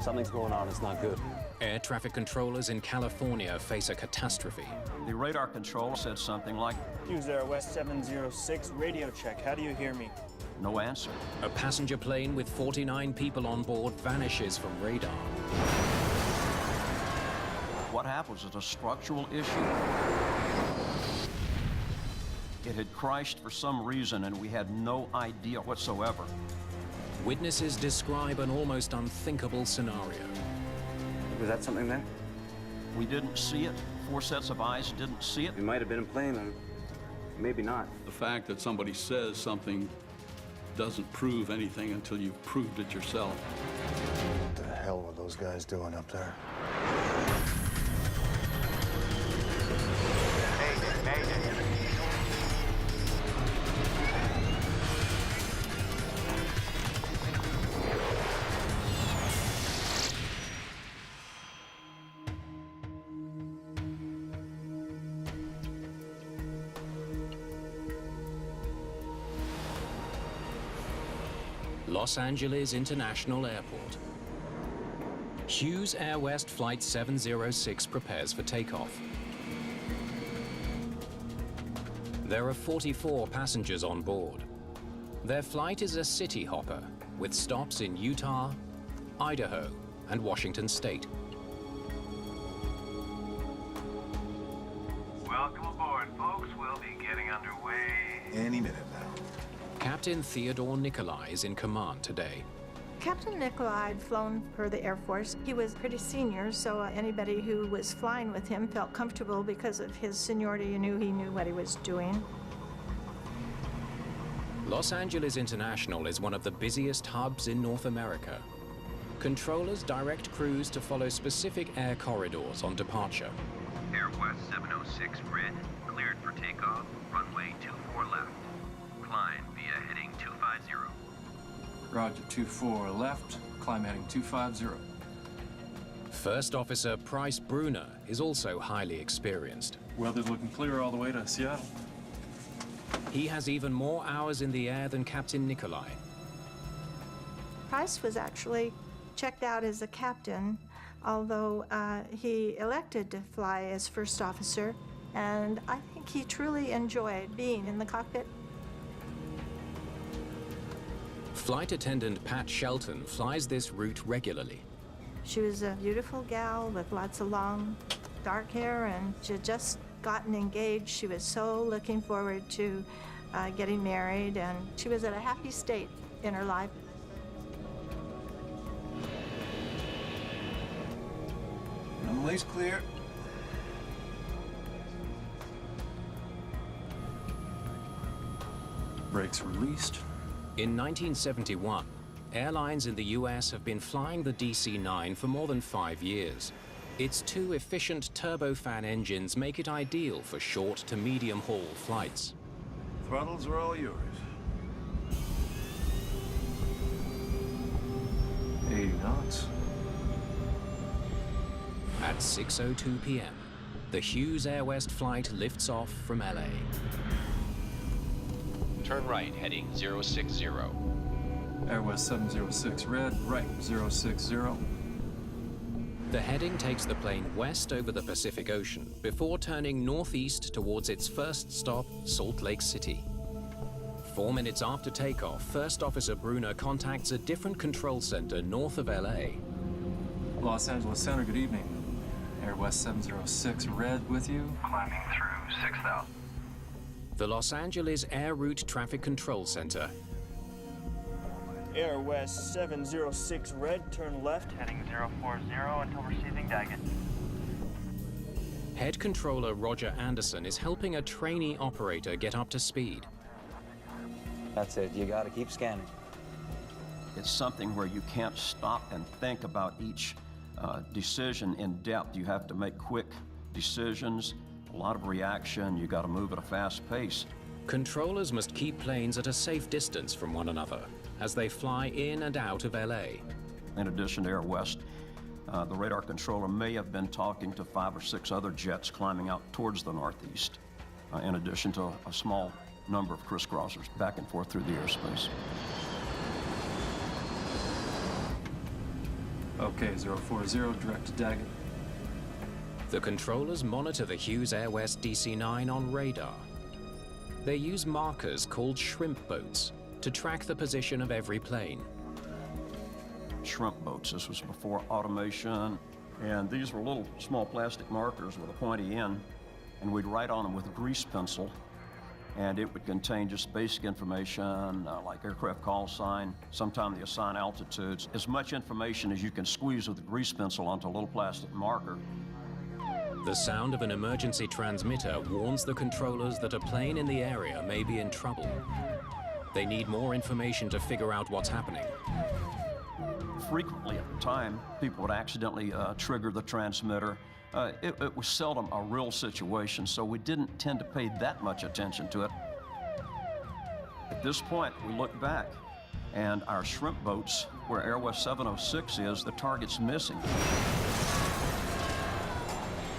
Something's going on, it's not good. Air traffic controllers in California face a catastrophe. The radar controller said something like, Hughes Air West 706, radio check. How do you hear me? no answer. A passenger plane with 49 people on board vanishes from radar. What happened was a structural issue. It had crashed for some reason, and we had no idea whatsoever. Witnesses describe an almost unthinkable scenario. Was that something there? We didn't see it. 4 sets of eyes didn't see it. It might have been a plane, or maybe not. The fact that somebody says something doesn't prove anything until you've proved it yourself. What the hell were those guys doing up there? Mayday. Los Angeles International Airport. Hughes Air West Flight 706 prepares for takeoff. There are 44 passengers on board. Their flight is a city hopper with stops in Utah, Idaho, and Washington State. Welcome aboard, folks. We'll be getting underway Any minute now. Captain Theodore Nikolai is in command today. Captain Nikolai had flown for the Air Force. He was pretty senior, so anybody who was flying with him felt comfortable because of his seniority. You knew he knew what he was doing. Los Angeles International is one of the busiest hubs in North America. Controllers direct crews to follow specific air corridors on departure. Air West 706 Red, cleared for takeoff, runway 24 left. Climb via heading 250. Roger, 24 left, climb heading 250. First Officer Price Bruner is also highly experienced. Weather's looking clear all the way to Seattle. He has even more hours in the air than Captain Nikolai. Price was actually checked out as a captain, although he elected to fly as first officer, and I think he truly enjoyed being in the cockpit. Flight attendant Pat Shelton flies this route regularly. She was a beautiful gal with lots of long, dark hair, and she had just gotten engaged. She was so looking forward to getting married, and she was at a happy state in her life. Runway's clear. Brakes released. In 1971, airlines in the US have been flying the DC-9 for more than 5 years. Its 2 efficient turbofan engines make it ideal for short to medium-haul flights. Throttles are all yours. 80 knots. At 6:02 p.m., the Hughes Air West flight lifts off from LA. Turn right, heading 060. Air West 706 Red, right 060. The heading takes the plane west over the Pacific Ocean before turning northeast towards its first stop, Salt Lake City. 4 minutes after takeoff, First Officer Bruner contacts a different control center north of LA. Los Angeles Center, good evening. Air West 706 Red with you. Climbing through 6,000. The Los Angeles Air Route Traffic Control Center. Air West 706 Red, turn left. Heading 040 until receiving Daggett. Head controller Roger Anderson is helping a trainee operator get up to speed. That's it, you gotta keep scanning. It's something where you can't stop and think about each decision in depth. You have to make quick decisions, a lot of reaction. You got to move at a fast pace. Controllers must keep planes at a safe distance from one another as they fly in and out of LA. In addition to Air West, the radar controller may have been talking to 5 or 6 other jets climbing out towards the northeast, in addition to a small number of crisscrossers back and forth through the airspace. Okay, 040, direct to Daggett. The controllers monitor the Hughes Air West DC-9 on radar. They use markers called shrimp boats to track the position of every plane. Shrimp boats, this was before automation, and these were little small plastic markers with a pointy end, and we'd write on them with a grease pencil, and it would contain just basic information like aircraft call sign, sometimes the assigned altitudes, as much information as you can squeeze with a grease pencil onto a little plastic marker. The sound of an emergency transmitter warns the controllers that a plane in the area may be in trouble. They need more information to figure out what's happening. Frequently at the time, people would accidentally trigger the transmitter. It was seldom a real situation, so we didn't tend to pay that much attention to it. At this point, we look back, and our shrimp boats, where Air West 706 is, the target's missing.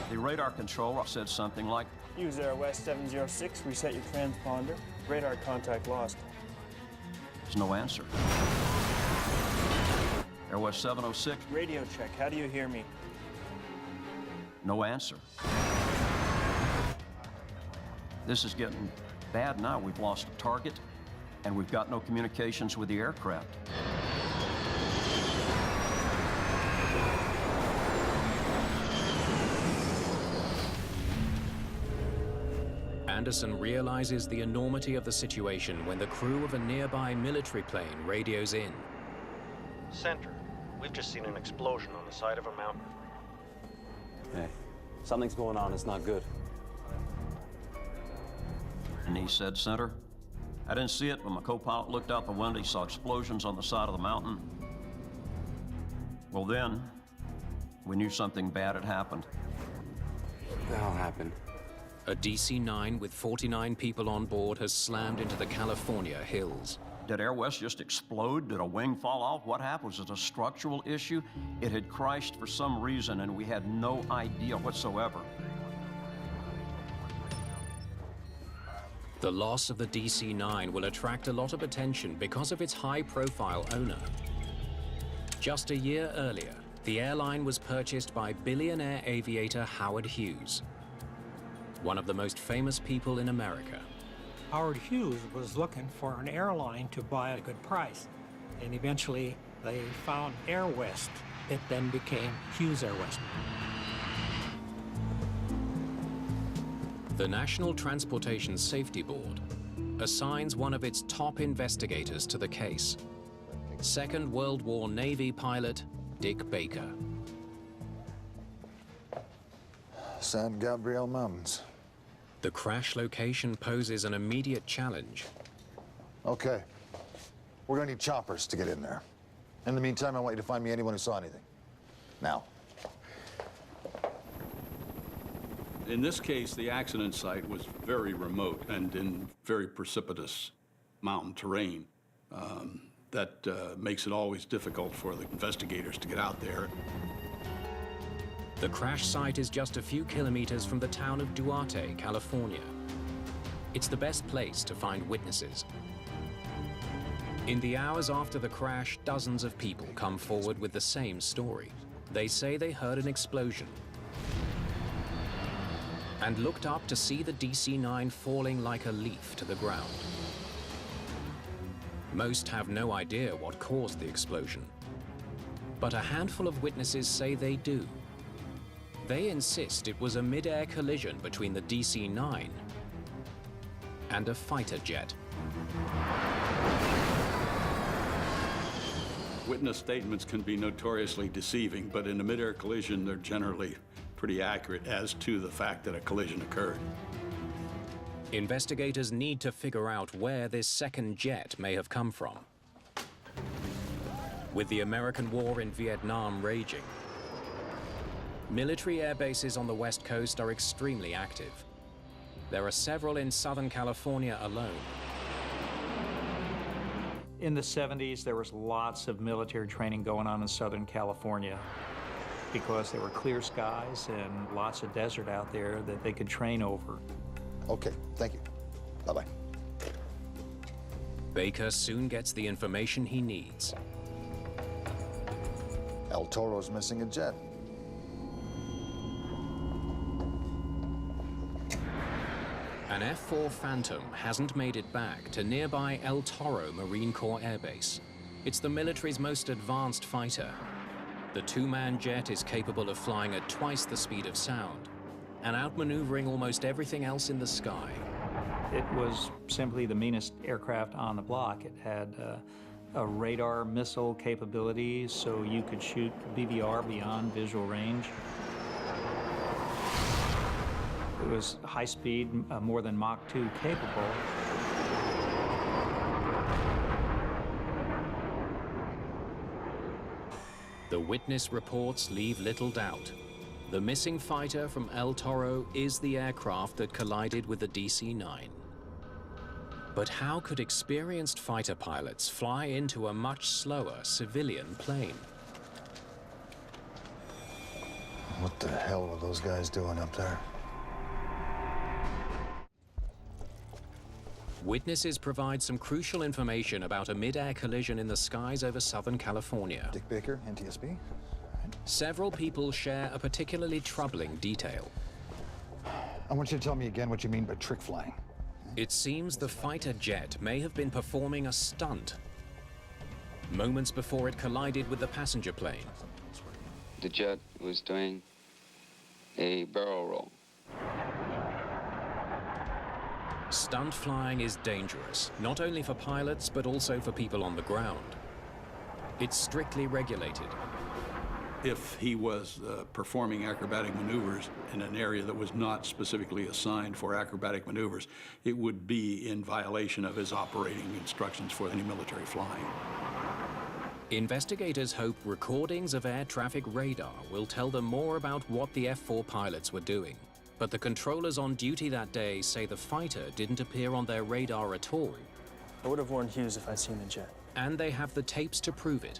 The radar controller said something like, Hughes Air West 706, reset your transponder. Radar contact lost. there's no answer. Air West 706, Radio check, how do you hear me? no answer. This is getting bad now. We've lost a target, and we've got no communications with the aircraft. Anderson realizes the enormity of the situation when the crew of a nearby military plane radios in. Center, we've just seen an explosion on the side of a mountain. Hey, something's going on. It's not good. And he said, Center, I didn't see it, but my co-pilot looked out the window. He saw explosions on the side of the mountain. Well, then, we knew something bad had happened. What the hell happened? A DC-9 with 49 people on board has slammed into the California hills. Did Air West just explode? Did a wing fall off? What happened? Was it a structural issue? It had crashed for some reason, and we had no idea whatsoever. The loss of the DC-9 will attract a lot of attention because of its high-profile owner. Just a year earlier, the airline was purchased by billionaire aviator Howard Hughes, one of the most famous people in America. Howard Hughes was looking for an airline to buy at a good price, and eventually they found Air West. It then became Hughes Air West. The National Transportation Safety Board assigns one of its top investigators to the case, Second World War Navy pilot Dick Baker. San Gabriel Mountains. The crash location poses an immediate challenge. Okay. We're gonna need choppers to get in there. In the meantime, I want you to find me anyone who saw anything. Now. In this case, the accident site was very remote and in very precipitous mountain terrain. That makes it always difficult for the investigators to get out there. The crash site is just a few kilometers from the town of Duarte, California. It's the best place to find witnesses. In the hours after the crash, dozens of people come forward with the same story. They say they heard an explosion and looked up to see the DC-9 falling like a leaf to the ground. Most have no idea what caused the explosion, but a handful of witnesses say they do. They insist it was a mid-air collision between the DC-9 and a fighter jet. Witness statements can be notoriously deceiving, but in a mid-air collision, they're generally pretty accurate as to the fact that a collision occurred. Investigators need to figure out where this second jet may have come from. With the American war in Vietnam raging, military air bases on the West Coast are extremely active. There are several in Southern California alone. In the 70s, there was lots of military training going on in Southern California because there were clear skies and lots of desert out there that they could train over. Okay, thank you. Bye-bye. Baker soon gets the information he needs. El Toro's missing a jet. An F-4 Phantom hasn't made it back to nearby El Toro Marine Corps Air Base. It's the military's most advanced fighter. The two-man jet is capable of flying at twice the speed of sound and outmaneuvering almost everything else in the sky. It was simply the meanest aircraft on the block. It had a radar missile capability, so you could shoot BVR beyond visual range. It was high speed, more than Mach 2 capable. The witness reports leave little doubt. The missing fighter from El Toro is the aircraft that collided with the DC-9. But how could experienced fighter pilots fly into a much slower civilian plane? What the hell were those guys doing up there? Witnesses provide some crucial information about a mid-air collision in the skies over Southern California. Dick Baker, NTSB. Several people share a particularly troubling detail. I want you to tell me again what you mean by trick flying. It seems the fighter jet may have been performing a stunt moments before it collided with the passenger plane. The jet was doing a barrel roll. Stunt flying is dangerous, not only for pilots, but also for people on the ground. It's strictly regulated. If he was performing acrobatic maneuvers in an area that was not specifically assigned for acrobatic maneuvers, it would be in violation of his operating instructions for any military flying. Investigators hope recordings of air traffic radar will tell them more about what the F-4 pilots were doing. But the controllers on duty that day say the fighter didn't appear on their radar at all. I would have warned Hughes if I'd seen the jet. And they have the tapes to prove it.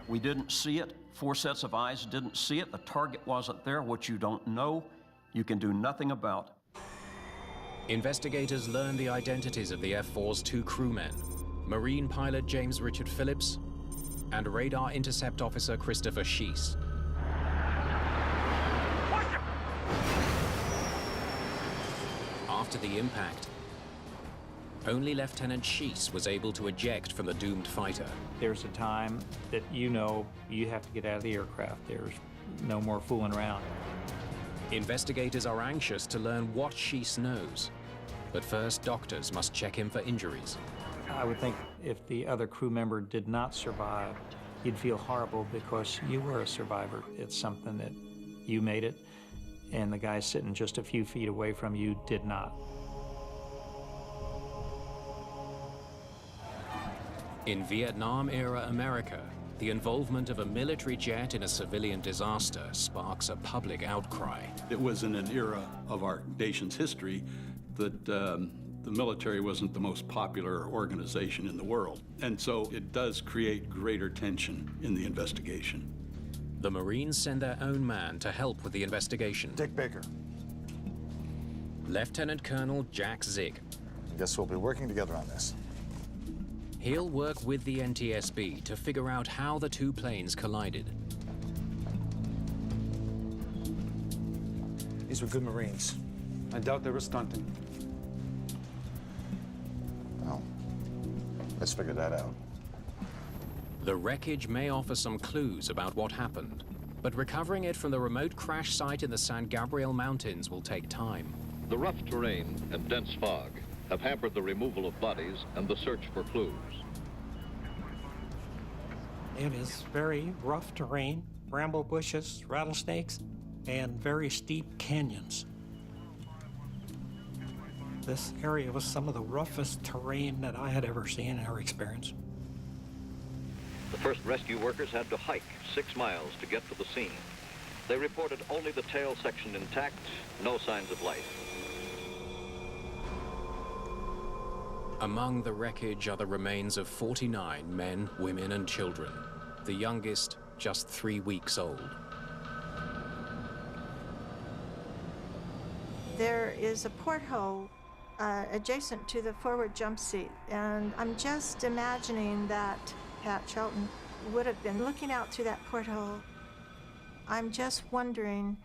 We didn't see it. 4 sets of eyes didn't see it. The target wasn't there. What you don't know, you can do nothing about. Investigators learned the identities of the F-4's 2 crewmen, Marine pilot James Richard Phillips and radar intercept officer Christopher Sheese. After the impact, only Lieutenant Sheese was able to eject from the doomed fighter. There's a time that you know you have to get out of the aircraft. There's no more fooling around. Investigators are anxious to learn what Sheese knows. But first, doctors must check him for injuries. I would think if the other crew member did not survive, you'd feel horrible because you were a survivor. It's something that you made it, and the guy sitting just a few feet away from you did not. In Vietnam-era America, the involvement of a military jet in a civilian disaster sparks a public outcry. It was in an era of our nation's history that the military wasn't the most popular organization in the world. And so it does create greater tension in the investigation. The Marines send their own man to help with the investigation. Dick Baker. Lieutenant Colonel Jack Zig. Guess we'll be working together on this. He'll work with the NTSB to figure out how the 2 planes collided. These were good Marines. I doubt they were stunting. Well, let's figure that out. The wreckage may offer some clues about what happened, but recovering it from the remote crash site in the San Gabriel Mountains will take time. The rough terrain and dense fog have hampered the removal of bodies and the search for clues. It is very rough terrain, bramble bushes, rattlesnakes, and very steep canyons. This area was some of the roughest terrain that I had ever seen or experienced. The first rescue workers had to hike 6 miles to get to the scene. They reported only the tail section intact, no signs of life. Among the wreckage are the remains of 49 men, women, and children, the youngest just 3 weeks old. There is a porthole adjacent to the forward jump seat. And I'm just imagining that Pat Shelton would have been looking out through that porthole. I'm just wondering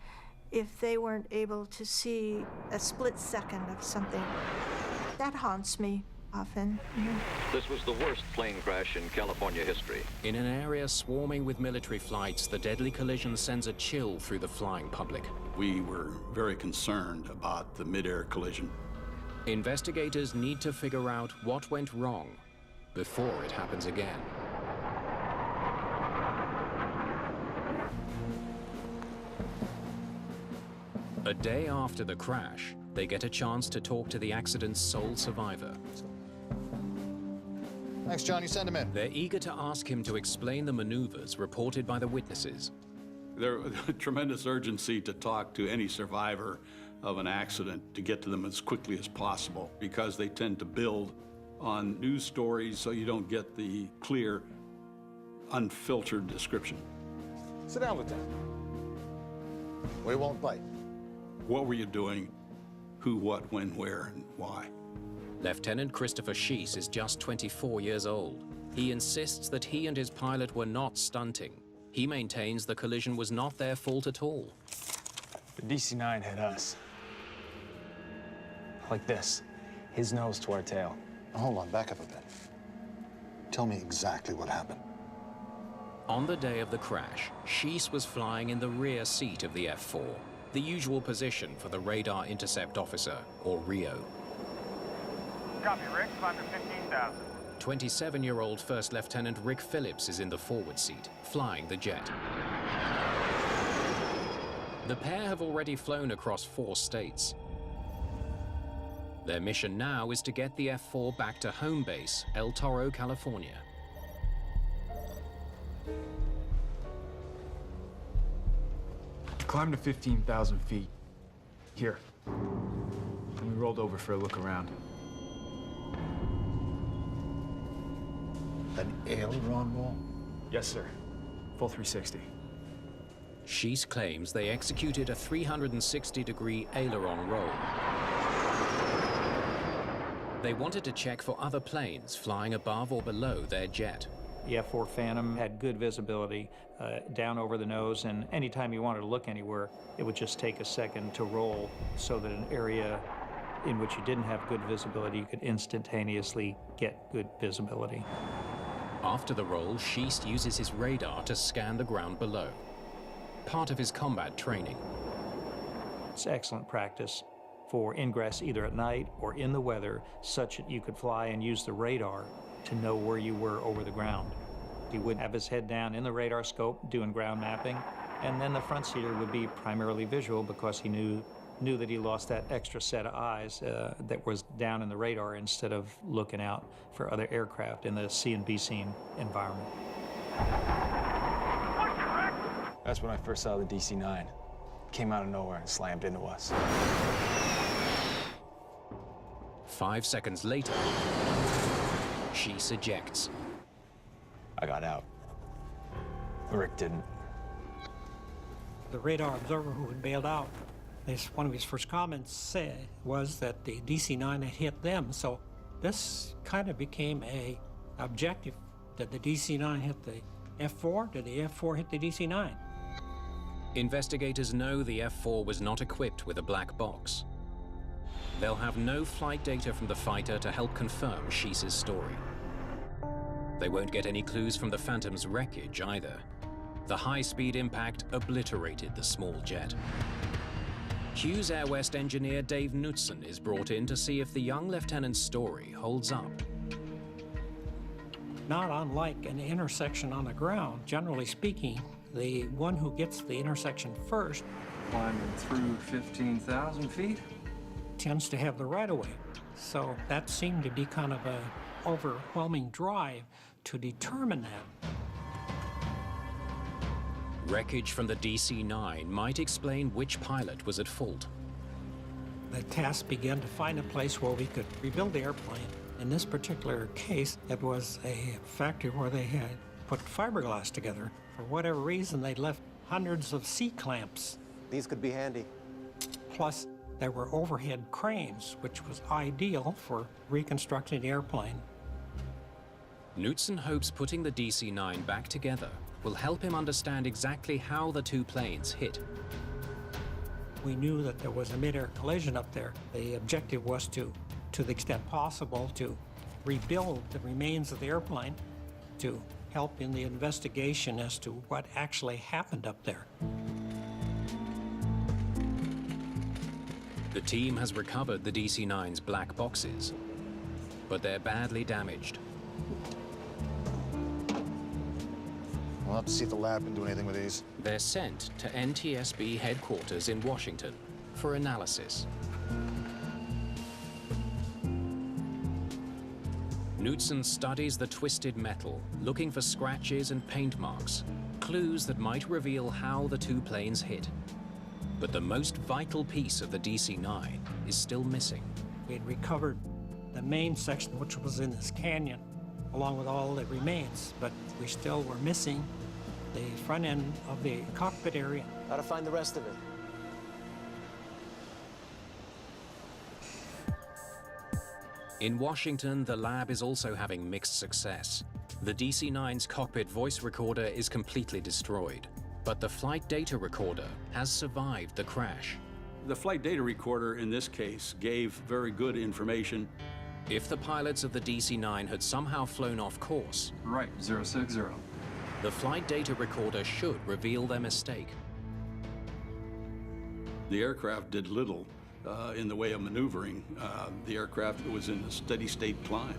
if they weren't able to see a split second of something. That haunts me often. This was the worst plane crash in California history. In an area swarming with military flights, the deadly collision sends a chill through the flying public. We were very concerned about the mid-air collision. Investigators need to figure out what went wrong before it happens again. A day after the crash, they get a chance to talk to the accident's sole survivor. Thanks, John. You send him in. They're eager to ask him to explain the maneuvers reported by the witnesses. There's a tremendous urgency to talk to any survivor of an accident, to get to them as quickly as possible, because they tend to build on news stories so you don't get the clear, unfiltered description. Sit down, Lieutenant. We won't bite. What were you doing? Who, what, when, where, and why? Lieutenant Christopher Sheese is just 24 years old. He insists that he and his pilot were not stunting. He maintains the collision was not their fault at all. The DC-9 hit us. Like this. His nose to our tail. Hold on, back up a bit. Tell me exactly what happened. On the day of the crash, Sheese was flying in the rear seat of the F-4, the usual position for the radar intercept officer, or RIO. Copy, Rick. Climb to 15,000. 27-year-old First Lieutenant Rick Phillips is in the forward seat, flying the jet. The pair have already flown across 4 states. Their mission now is to get the F-4 back to home base, El Toro, California. Climbed to 15,000 feet. Here. And we rolled over for a look around. An aileron roll? Yes, sir. Full 360. Sheese claims they executed a 360-degree aileron roll. They wanted to check for other planes flying above or below their jet. The F-4 Phantom had good visibility down over the nose, and anytime you wanted to look anywhere, it would just take a second to roll so that an area in which you didn't have good visibility, you could instantaneously get good visibility. After the roll, Sheese uses his radar to scan the ground below, part of his combat training. It's excellent practice for ingress either at night or in the weather, such that you could fly and use the radar to know where you were over the ground. He would have his head down in the radar scope doing ground mapping, and then the front seater would be primarily visual because he knew that he lost that extra set of eyes that was down in the radar instead of looking out for other aircraft in the C and B scene environment. That's when I first saw the DC-9. Came out of nowhere and slammed into us. 5 seconds later, Sheese ejects. I got out. Rick didn't. The radar observer who had bailed out, one of his first comments was that the DC-9 had hit them, so this kind of became a objective. Did the DC-9 hit the F-4? Did the F-4 hit the DC-9? Investigators know the F-4 was not equipped with a black box. They'll have no flight data from the fighter to help confirm Sheese's story. They won't get any clues from the Phantom's wreckage either. The high-speed impact obliterated the small jet. Hughes Air West engineer Dave Knutson is brought in to see if the young lieutenant's story holds up. Not unlike an intersection on the ground, generally speaking, the one who gets the intersection first, climbing through 15,000 feet, tends to have the right-of-way. So that seemed to be kind of an overwhelming drive to determine that. Wreckage from the DC-9 might explain which pilot was at fault. The task began to find a place where we could rebuild the airplane. In this particular case, it was a factory where they had put fiberglass together. For whatever reason, they left hundreds of C-clamps. These could be handy. Plus there were overhead cranes, which was ideal for reconstructing the airplane. Knutson hopes putting the DC-9 back together will help him understand exactly how the two planes hit. We knew that there was a mid-air collision up there. The objective was to the extent possible, to rebuild the remains of the airplane to help in the investigation as to what actually happened up there. The team has recovered the DC-9's black boxes, but they're badly damaged. We'll have to see if the lab can do anything with these. They're sent to NTSB headquarters in Washington for analysis. Knutson studies the twisted metal, looking for scratches and paint marks, clues that might reveal how the two planes hit. But the most vital piece of the DC-9 is still missing. We had recovered the main section, which was in this canyon, along with all the remains, but we still were missing the front end of the cockpit area. How to find the rest of it? In Washington, the lab is also having mixed success. The DC-9's cockpit voice recorder is completely destroyed, but the flight data recorder has survived the crash. The flight data recorder in this case gave very good information. If the pilots of the DC-9 had somehow flown off course, Right, 060. the flight data recorder should reveal their mistake. The aircraft did little in the way of maneuvering. The aircraft was in a steady state climb.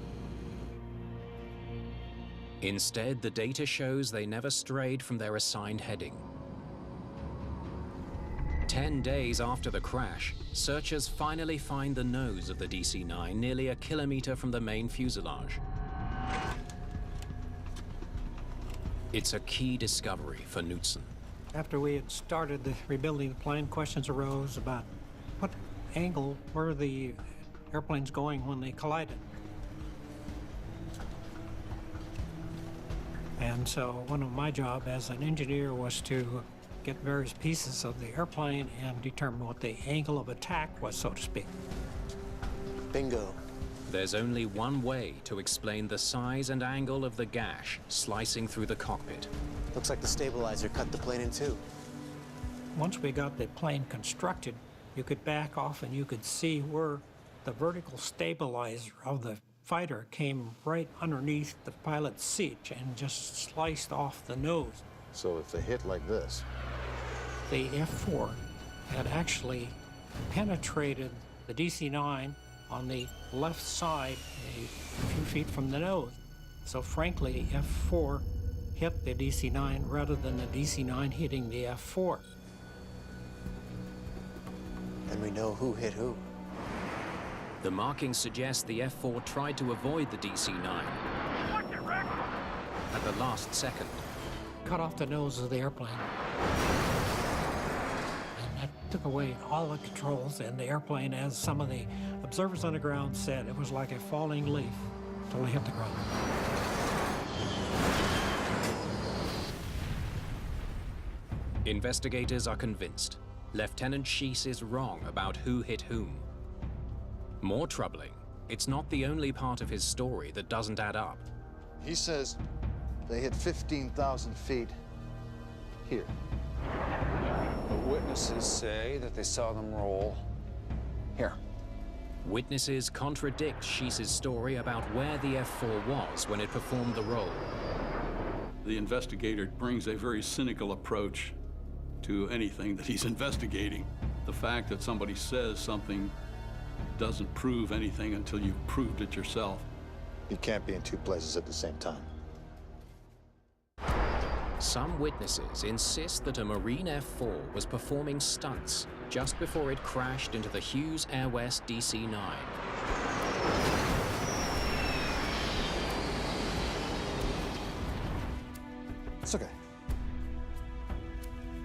Instead, the data shows they never strayed from their assigned heading. 10 days after the crash, searchers finally find the nose of the DC-9 nearly a kilometer from the main fuselage. It's a key discovery for Knutson. After we had started the rebuilding the plane, questions arose about what angle were the airplanes going when they collided. And so one of my job as an engineer was to get various pieces of the airplane and determine what the angle of attack was, so to speak. Bingo. There's only one way to explain the size and angle of the gash slicing through the cockpit. Looks like the stabilizer cut the plane in two. Once we got the plane constructed, you could back off and you could see where the vertical stabilizer of the fighter came right underneath the pilot's seat and just sliced off the nose. So if they hit like this? The F-4 had actually penetrated the DC-9 on the left side a few feet from the nose. So frankly, F-4 hit the DC-9 rather than the DC-9 hitting the F-4. And we know who hit who. The markings suggest the F-4 tried to avoid the DC-9 at the last second. Cut off the nose of the airplane. And that took away all the controls, and the airplane, as some of the observers on the ground said, it was like a falling leaf until it hit the ground. Investigators are convinced Lieutenant Schiess is wrong about who hit whom. More troubling, it's not the only part of his story that doesn't add up. He says they hit 15,000 feet here. The witnesses say that they saw them roll here. Witnesses contradict Schiess's story about where the F-4 was when it performed the roll. The investigator brings a very cynical approach to anything that he's investigating. The fact that somebody says something doesn't prove anything until you've proved it yourself. You can't be in two places at the same time. Some witnesses insist that a Marine F-4 was performing stunts just before it crashed into the Hughes Air West DC-9. It's okay.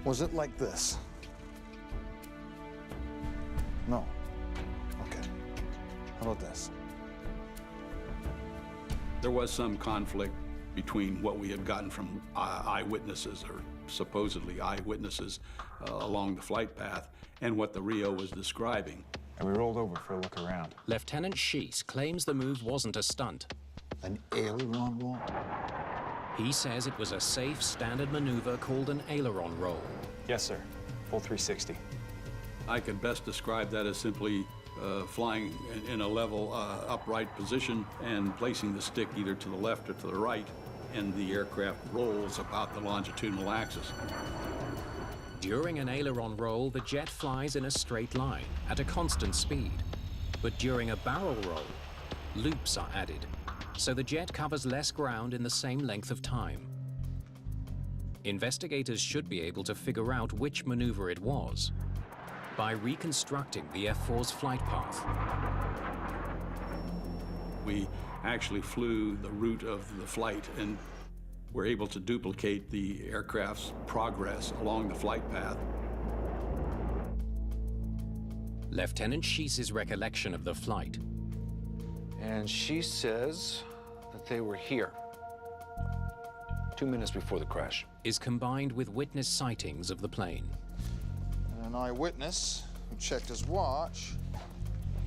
Was it like this? No. Okay. How about this? There was some conflict between what we had gotten from eyewitnesses or supposedly eyewitnesses along the flight path and what the Rio was describing. And we rolled over for a look around. Lieutenant Schiess claims the move wasn't a stunt. An aileron roll? He says it was a safe, standard maneuver called an aileron roll. Yes, sir. Full 360. I could best describe that as simply flying in a level, upright position and placing the stick either to the left or to the right, and the aircraft rolls about the longitudinal axis. During an aileron roll, the jet flies in a straight line at a constant speed. But during a barrel roll, loops are added, so the jet covers less ground in the same length of time. Investigators should be able to figure out which maneuver it was by reconstructing the F-4's flight path. We actually flew the route of the flight and were able to duplicate the aircraft's progress along the flight path. Lieutenant Schiess's recollection of the flight. And she says that they were here 2 minutes before the crash. Is combined with witness sightings of the plane. And an eyewitness who checked his watch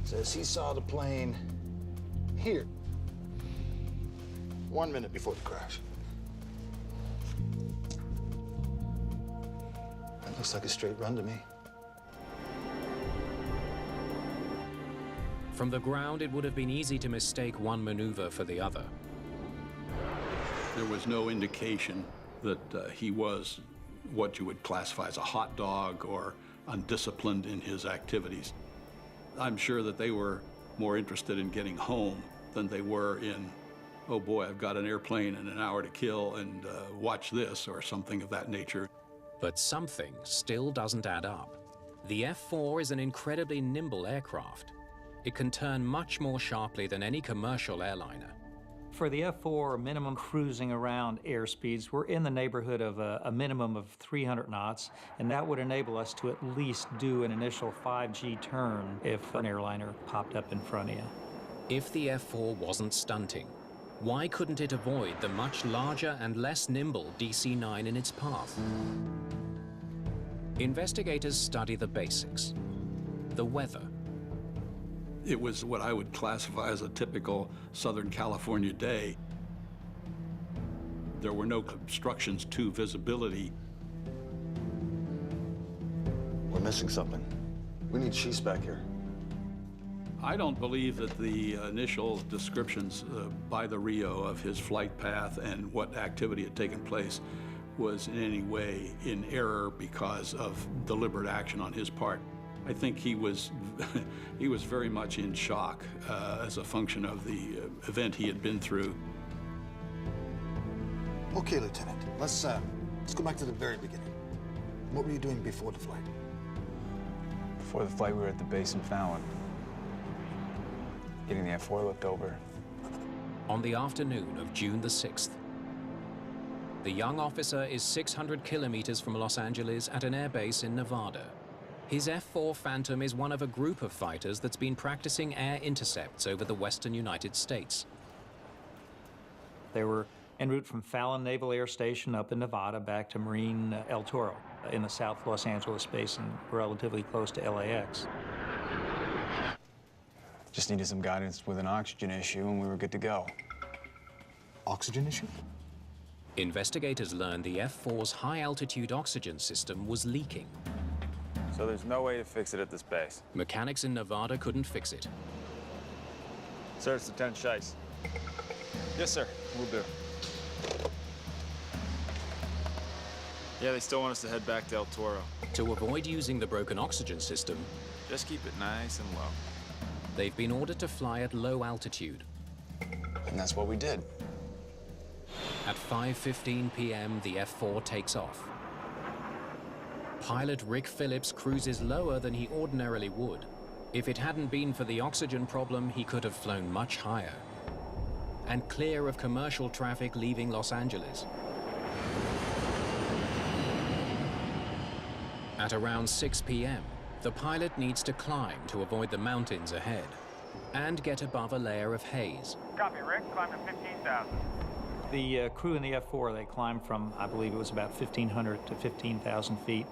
says he saw the plane here 1 minute before the crash. That looks like a straight run to me. From the ground, it would have been easy to mistake one maneuver for the other. There was no indication that he was what you would classify as a hot dog or undisciplined in his activities. I'm sure that they were more interested in getting home than they were in, oh boy, I've got an airplane and an hour to kill and watch this or something of that nature. But something still doesn't add up. The F-4 is an incredibly nimble aircraft. It can turn much more sharply than any commercial airliner. For the F-4, minimum cruising around airspeeds were in the neighborhood of a minimum of 300 knots, and that would enable us to at least do an initial 5G turn if an airliner popped up in front of you. If the F-4 wasn't stunting, why couldn't it avoid the much larger and less nimble DC-9 in its path? Investigators study the basics. The weather. It was what I would classify as a typical Southern California day. There were no obstructions to visibility. We're missing something. We need Schiess back here. I don't believe that the initial descriptions by the Rio of his flight path and what activity had taken place was in any way in error because of deliberate action on his part. I think he was very much in shock as a function of the event he had been through. Okay, Lieutenant, let's go back to the very beginning. What were you doing before the flight? Before the flight, we were at the base in Fallon, getting the F-4 looked over. On the afternoon of June the 6th, the young officer is 600 kilometers from Los Angeles at an airbase in Nevada. His F-4 Phantom is one of a group of fighters that's been practicing air intercepts over the western United States. They were en route from Fallon Naval Air Station up in Nevada back to Marine El Toro in the South Los Angeles basin, relatively close to LAX. Just needed some guidance with an oxygen issue and we were good to go. Oxygen issue? Investigators learned the F-4's high-altitude oxygen system was leaking. So there's no way to fix it at this base? Mechanics in Nevada couldn't fix it. Sir, it's Lieutenant Schiess. Yes, sir. Will do. Yeah, they still want us to head back to El Toro. To avoid using the broken oxygen system, just keep it nice and low. They've been ordered to fly at low altitude. And that's what we did. At 5:15 p.m., the F-4 takes off. Pilot Rick Phillips cruises lower than he ordinarily would. If it hadn't been for the oxygen problem, he could have flown much higher and clear of commercial traffic leaving Los Angeles. At around 6 p.m., the pilot needs to climb to avoid the mountains ahead and get above a layer of haze. Copy, Rick. Climb to 15,000. The crew in the F-4, they climbed from, I believe it was about 1,500 to 15,000 feet.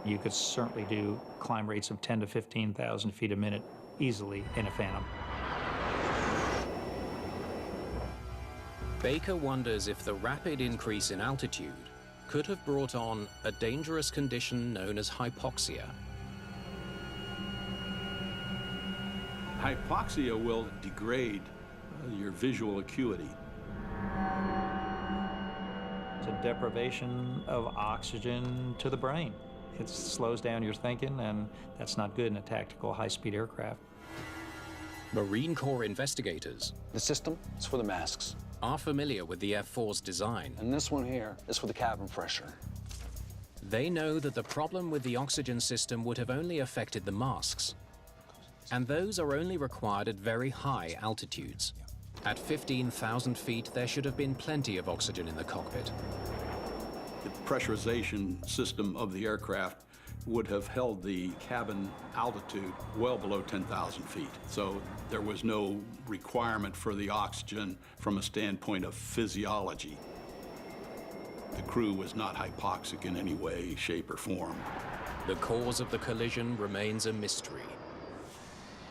You could certainly do climb rates of 10 to 15,000 feet a minute easily in a Phantom. Baker wonders if the rapid increase in altitude could have brought on a dangerous condition known as hypoxia. Hypoxia will degrade your visual acuity. It's a deprivation of oxygen to the brain. It slows down your thinking, and that's not good in a tactical high-speed aircraft. Marine Corps investigators, The system is for the masks. are familiar with the F-4's design. And this one here is for the cabin pressure. They know that the problem with the oxygen system would have only affected the masks. And those are only required at very high altitudes. At 15,000 feet, there should have been plenty of oxygen in the cockpit. The pressurization system of the aircraft would have held the cabin altitude well below 10,000 feet. So there was no requirement for the oxygen from a standpoint of physiology. The crew was not hypoxic in any way, shape, or form. The cause of the collision remains a mystery.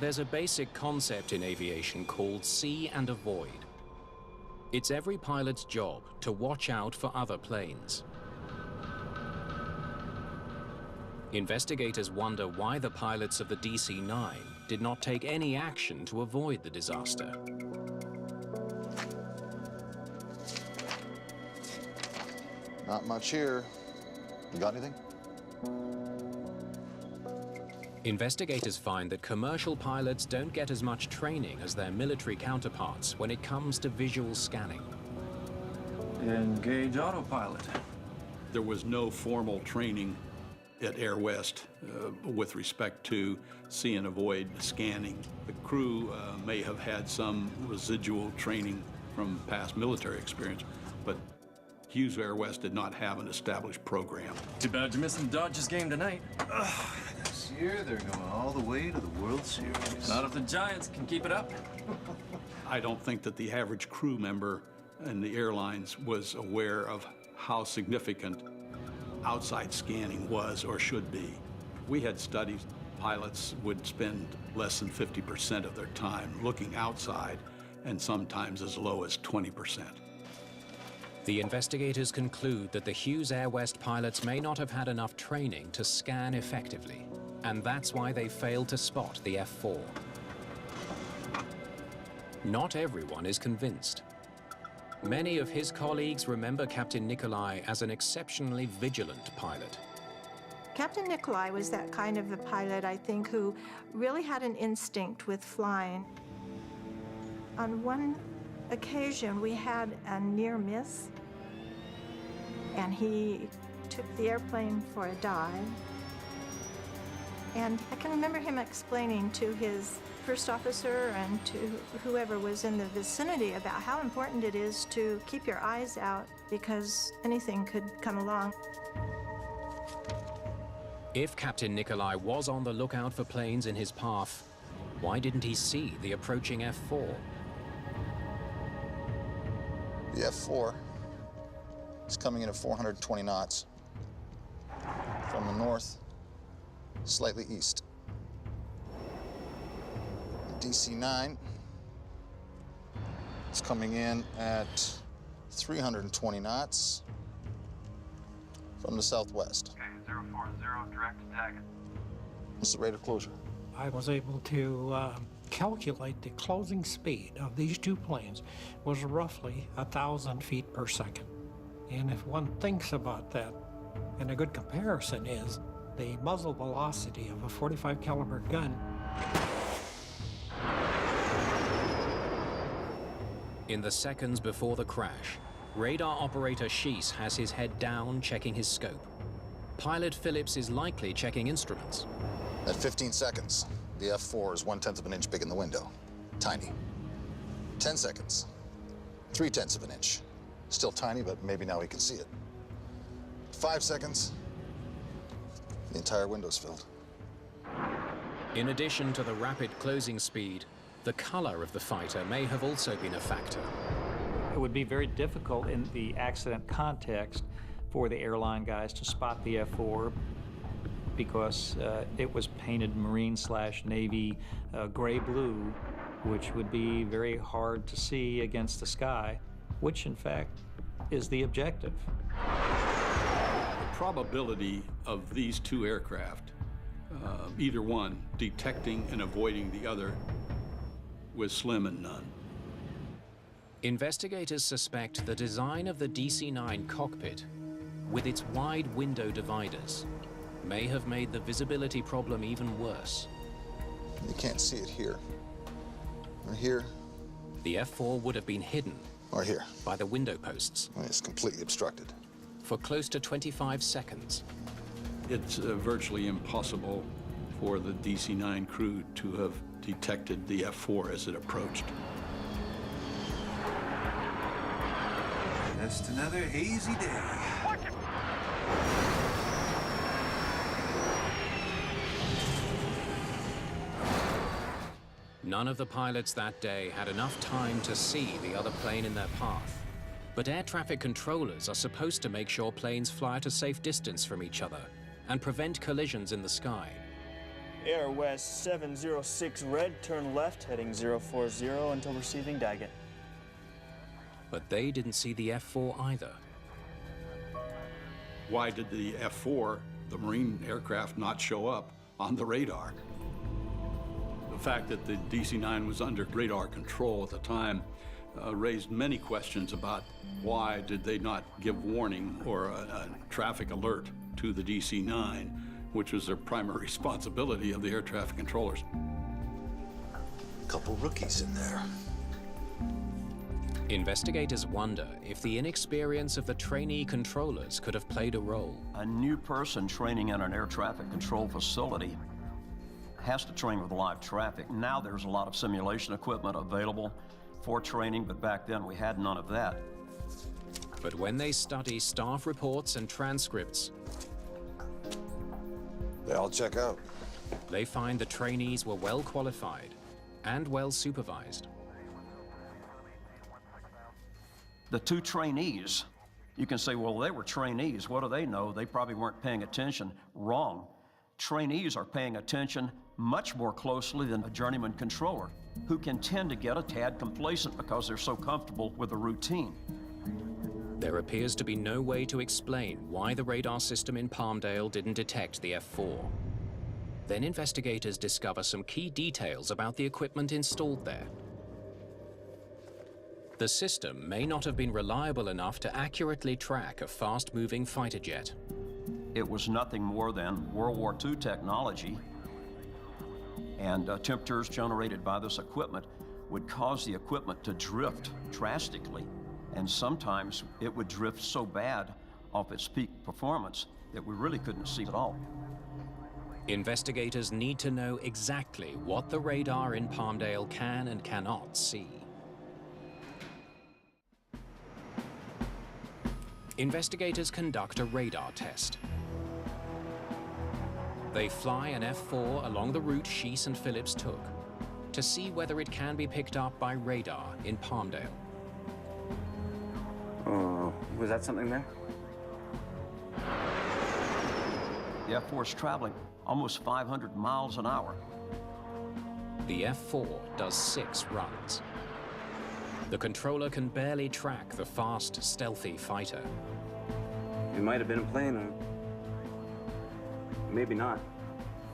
There's a basic concept in aviation called see and avoid. It's every pilot's job to watch out for other planes. Investigators wonder why the pilots of the DC-9 did not take any action to avoid the disaster. Not much here. You got anything? Investigators find that commercial pilots don't get as much training as their military counterparts when it comes to visual scanning. Engage autopilot. There was no formal training at Air West with respect to see and avoid scanning. The crew may have had some residual training from past military experience, but Hughes Air West did not have an established program. Too bad you're missing Dodge's game tonight. This year, they're going all the way to the World Series. Not if the Giants can keep it up. I don't think that the average crew member in the airlines was aware of how significant outside scanning was or should be. We had studies, pilots would spend less than 50% of their time looking outside, and sometimes as low as 20%. The investigators conclude that the Hughes Air West pilots may not have had enough training to scan effectively, and that's why they failed to spot the F-4. Not everyone is convinced. Many of his colleagues remember Captain Nikolai as an exceptionally vigilant pilot. Captain Nikolai was that kind of a pilot, I think, who really had an instinct with flying. On one occasion, we had a near miss, and he took the airplane for a dive. And I can remember him explaining to his first officer and to whoever was in the vicinity about how important it is to keep your eyes out because anything could come along. If Captain Nikolai was on the lookout for planes in his path, why didn't he see the approaching F-4? The F-4 is coming in at 420 knots from the north, slightly east. The DC-9 is coming in at 320 knots from the southwest. Okay, 040, direct attack. What's the rate of closure? I was able to calculate the closing speed of these two planes was roughly 1,000 feet per second. And if one thinks about that, and a good comparison is the muzzle velocity of a .45 caliber gun. In the seconds before the crash, radar operator Schiess has his head down, checking his scope. Pilot Phillips is likely checking instruments. At 15 seconds, the F-4 is 1/10 of an inch big in the window. Tiny. 10 seconds, 3/10 of an inch. Still tiny, but maybe now we can see it. 5 seconds, the entire window's filled. In addition to the rapid closing speed, the color of the fighter may have also been a factor. It would be very difficult in the accident context for the airline guys to spot the F-4 because it was painted Marine/Navy gray-blue, which would be very hard to see against the sky, which in fact is the objective. The probability of these two aircraft, either one, detecting and avoiding the other was slim and none. Investigators suspect the design of the DC-9 cockpit, with its wide window dividers, may have made the visibility problem even worse. You can't see it here. Or here. The F-4 would have been hidden. Or here. By the window posts. It's completely obstructed. For close to 25 seconds. It's virtually impossible for the DC-9 crew to have detected the F-4 as it approached. Just another hazy day. None of the pilots that day had enough time to see the other plane in their path. But air traffic controllers are supposed to make sure planes fly at a safe distance from each other and prevent collisions in the sky. Air West 706 red, turn left, heading 040 until receiving Daggett. But they didn't see the F-4 either. Why did the F-4, the Marine aircraft, not show up on the radar? The fact that the DC-9 was under radar control at the time raised many questions about why did they not give warning or a traffic alert to the DC-9, which was their primary responsibility of the air traffic controllers. Couple rookies in there. Investigators wonder if the inexperience of the trainee controllers could have played a role. A new person training in an air traffic control facility has to train with live traffic. Now there's a lot of simulation equipment available for training, but back then we had none of that. But when they study staff reports and transcripts, they all check out. They find the trainees were well qualified and well supervised. The two trainees, you can say, well, they were trainees. What do they know? They probably weren't paying attention. Wrong. Trainees are paying attention much more closely than a journeyman controller, who can tend to get a tad complacent because they're so comfortable with the routine. There appears to be no way to explain why the radar system in Palmdale didn't detect the F-4. Then investigators discover some key details about the equipment installed there. The system may not have been reliable enough to accurately track a fast-moving fighter jet. It was nothing more than World War II technology, and temperatures generated by this equipment would cause the equipment to drift drastically, and sometimes it would drift so bad off its peak performance that we really couldn't see at all. Investigators need to know exactly what the radar in Palmdale can and cannot see. Investigators conduct a radar test. They fly an F-4 along the route Sheese and Phillips took to see whether it can be picked up by radar in Palmdale. Oh, was that something there? The F-4 is traveling almost 500 miles an hour. The F-4 does 6 runs. The controller can barely track the fast, stealthy fighter. It might have been a plane, or maybe not.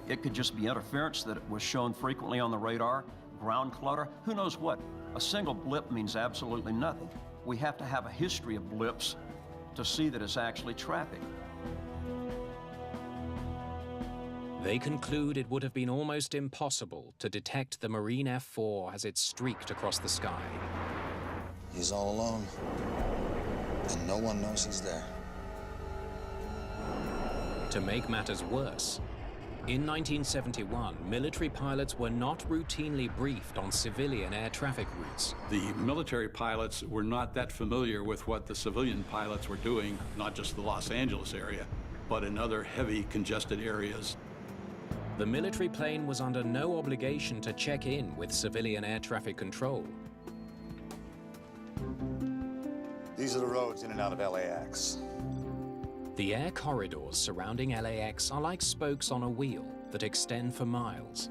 It could just be interference that was shown frequently on the radar, ground clutter, who knows what. A single blip means absolutely nothing. We have to have a history of blips to see that it's actually traffic. They conclude it would have been almost impossible to detect the Marine F-4 as it streaked across the sky. He's all alone, and no one knows he's there. To make matters worse, in 1971, military pilots were not routinely briefed on civilian air traffic routes. The military pilots were not that familiar with what the civilian pilots were doing, not just the Los Angeles area, but in other heavy congested areas. The military plane was under no obligation to check in with civilian air traffic control. These are the roads in and out of LAX. The air corridors surrounding LAX are like spokes on a wheel that extend for miles.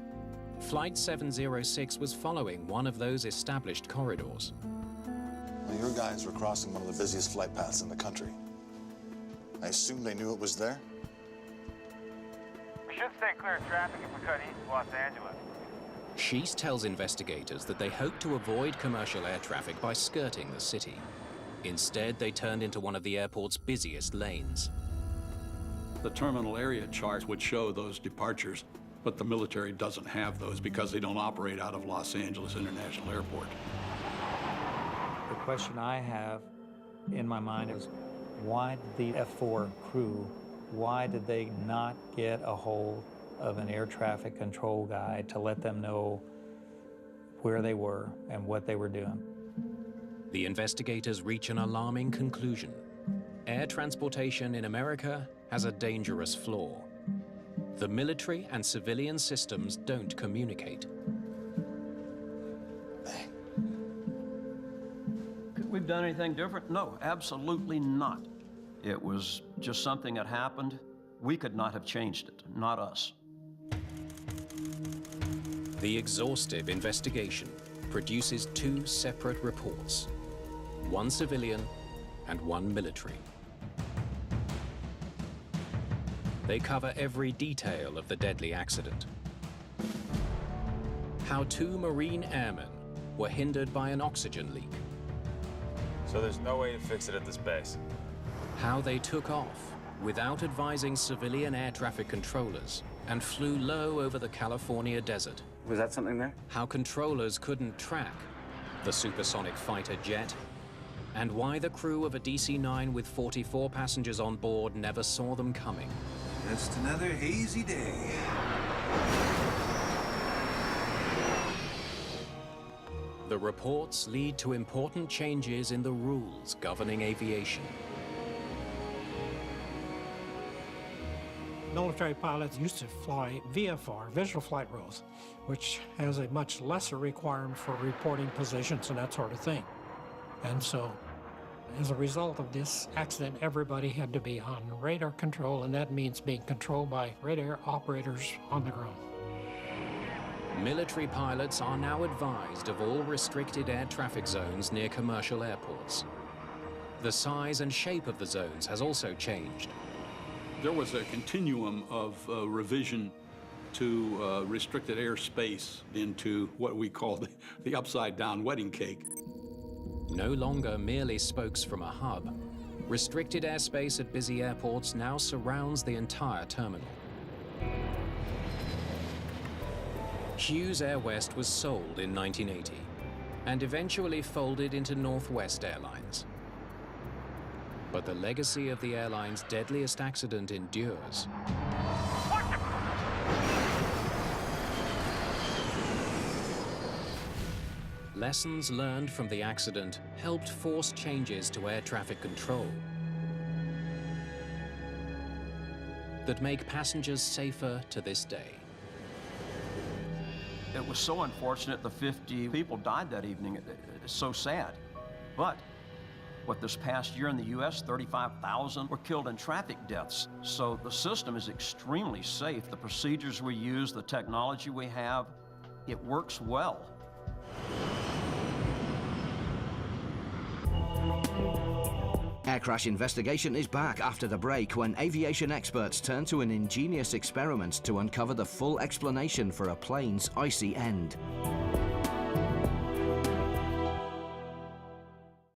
Flight 706 was following one of those established corridors. Well, your guys were crossing one of the busiest flight paths in the country. I assume they knew it was there? We should stay clear of traffic if we cut east of Los Angeles. Sheese tells investigators that they hope to avoid commercial air traffic by skirting the city. Instead, they turned into one of the airport's busiest lanes. The terminal area charts would show those departures, but the military doesn't have those because they don't operate out of Los Angeles International Airport. The question I have in my mind is, why did the F4 crew, why did they not get a hold of an air traffic control guy to let them know where they were and what they were doing? The investigators reach an alarming conclusion. Air transportation in America has a dangerous flaw. The military and civilian systems don't communicate. Could we have done anything different? No, absolutely not. It was just something that happened. We could not have changed it, not us. The exhaustive investigation produces two separate reports, one civilian and one military. They cover every detail of the deadly accident. How two Marine airmen were hindered by an oxygen leak. So there's no way to fix it at this base. How they took off without advising civilian air traffic controllers and flew low over the California desert. Was that something there? How controllers couldn't track the supersonic fighter jet, and why the crew of a DC-9 with 44 passengers on board never saw them coming. Just another hazy day. The reports lead to important changes in the rules governing aviation. Military pilots used to fly VFR, visual flight rules, which has a much lesser requirement for reporting positions and that sort of thing. And so, as a result of this accident, everybody had to be on radar control, and that means being controlled by radar operators on the ground. Military pilots are now advised of all restricted air traffic zones near commercial airports. The size and shape of the zones has also changed. There was a continuum of revision to restricted airspace into what we call the upside-down wedding cake. No longer merely spokes from a hub, restricted airspace at busy airports now surrounds the entire terminal. Hughes Air West was sold in 1980 and eventually folded into Northwest Airlines. But the legacy of the airline's deadliest accident endures. Lessons learned from the accident helped force changes to air traffic control that make passengers safer to this day. It was so unfortunate the 50 people died that evening. It's so sad. But this past year in the U.S., 35,000 were killed in traffic deaths. So the system is extremely safe. The procedures we use, the technology we have, it works well. Air Crash Investigation is back after the break when aviation experts turn to an ingenious experiment to uncover the full explanation for a plane's icy end.